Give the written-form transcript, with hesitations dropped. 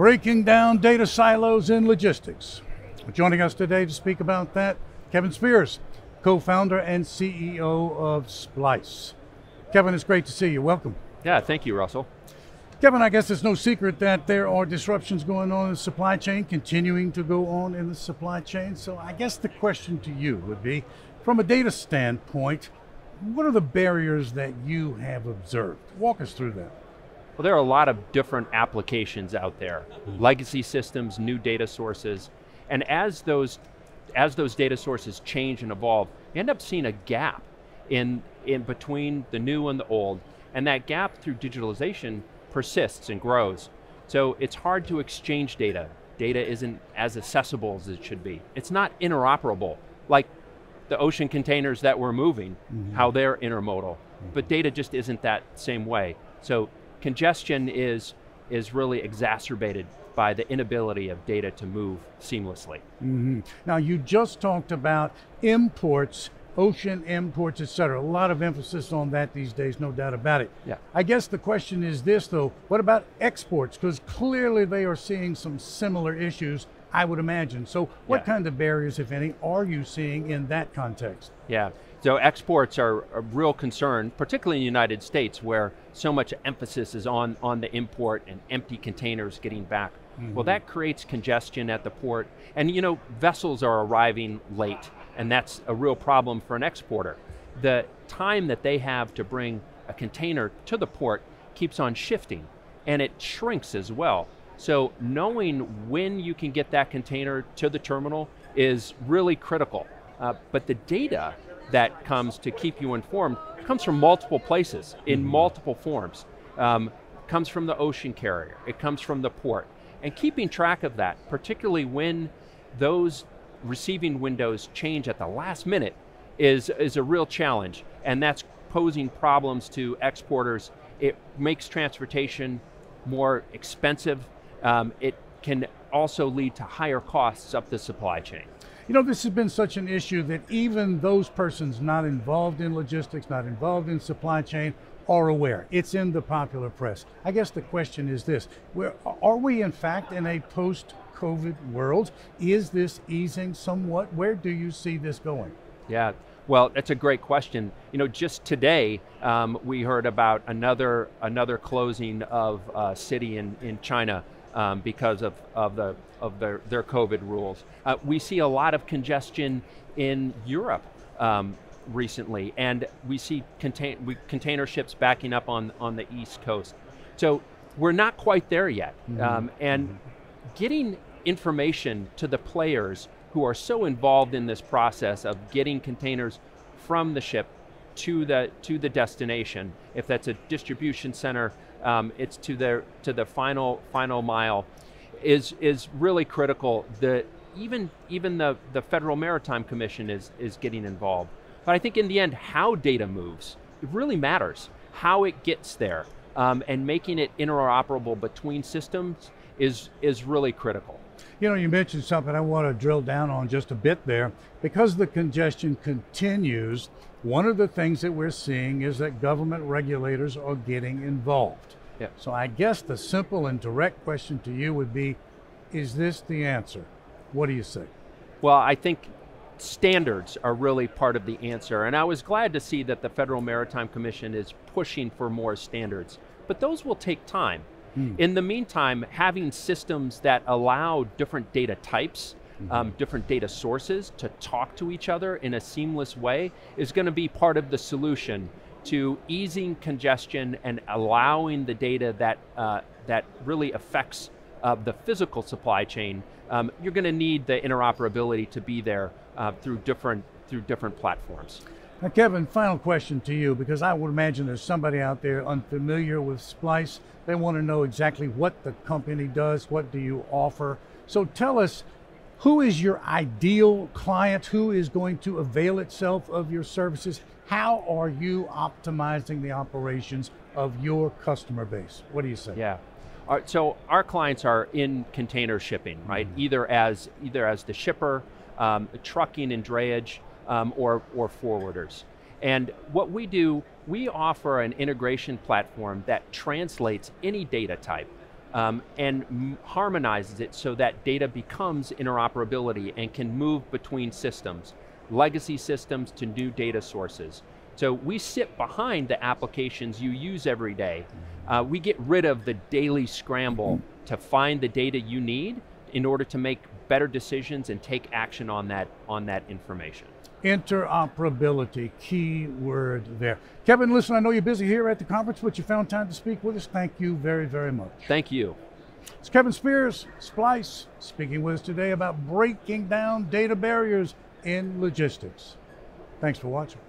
breaking down data silos in logistics. Joining us today to speak about that, Kevin Speers, co-founder and CEO of Splice. Kevin, it's great to see you. Welcome. Yeah, thank you, Russell. Kevin, I guess it's no secret that there are disruptions going on in the supply chain, continuing to go on in the supply chain. So I guess the question to you would be, from a data standpoint, what are the barriers that you have observed? Walk us through that. Well, there are a lot of different applications out there. Legacy systems, new data sources, and as those data sources change and evolve, you end up seeing a gap in between the new and the old, and that gap through digitalization persists and grows. So it's hard to exchange data. Data isn't as accessible as it should be. It's not interoperable, like the ocean containers that we're moving, how they're intermodal. But data just isn't that same way. So congestion is really exacerbated by the inability of data to move seamlessly. Now you just talked about imports, ocean imports, et cetera. A lot of emphasis on that these days, no doubt about it. Yeah. I guess the question is this though, what about exports? Because clearly they are seeing some similar issues, I would imagine. So what kind of barriers, if any, are you seeing in that context? Yeah, so exports are a real concern, particularly in the United States where so much emphasis is on the import and empty containers getting back. Well, that creates congestion at the port, and you know, vessels are arriving late, and that's a real problem for an exporter. The time that they have to bring a container to the port keeps on shifting, and it shrinks as well. So knowing when you can get that container to the terminal is really critical. But the data that comes to keep you informed comes from multiple places, in multiple forms. Comes from the ocean carrier, it comes from the port. And keeping track of that, particularly when those receiving windows change at the last minute, is a real challenge. And that's posing problems to exporters. It makes transportation more expensive. It can also lead to higher costs up the supply chain. You know, this has been such an issue that even those persons not involved in logistics, not involved in supply chain, are aware. It's in the popular press. I guess the question is this, are we in fact in a post-COVID world? Is this easing somewhat? Where do you see this going? Yeah, well, that's a great question. You know, just today, we heard about another closing of a city in China because of their COVID rules. We see a lot of congestion in Europe recently, and we see container ships backing up on the East Coast. So we're not quite there yet. And getting information to the players who are so involved in this process of getting containers from the ship to the destination, if that's a distribution center, it's to the final mile, is really critical. Even the Federal Maritime Commission is getting involved. But I think in the end, how data moves, it really matters. How it gets there, and making it interoperable between systems is really critical. You know, you mentioned something I want to drill down on just a bit there. Because the congestion continues, one of the things that we're seeing is that government regulators are getting involved. Yeah. So I guess the simple and direct question to you would be, is this the answer? What do you say? Well, I think standards are really part of the answer, and I was glad to see that the Federal Maritime Commission is pushing for more standards, but those will take time. In the meantime, having systems that allow different data types, different data sources to talk to each other in a seamless way is going to be part of the solution to easing congestion and allowing the data that really affects the physical supply chain. You're going to need the interoperability to be there through different platforms. Now, Kevin, final question to you, because I would imagine there's somebody out there unfamiliar with Splice. They want to know exactly what the company does, what do you offer. So tell us, who is your ideal client? Who is going to avail itself of your services? How are you optimizing the operations of your customer base? What do you say? Yeah. So our clients are in container shipping, right? Either as the shipper, trucking and drayage, or forwarders. And what we do, we offer an integration platform that translates any data type and harmonizes it so that data becomes interoperability and can move between systems, legacy systems to new data sources. So we sit behind the applications you use every day. We get rid of the daily scramble to find the data you need in order to make better decisions and take action on that information. Interoperability, key word there. Kevin, listen, I know you're busy here at the conference, but you found time to speak with us. Thank you very, very much. Thank you. It's Kevin Speers, Splice, speaking with us today about breaking down data barriers in logistics. Thanks for watching.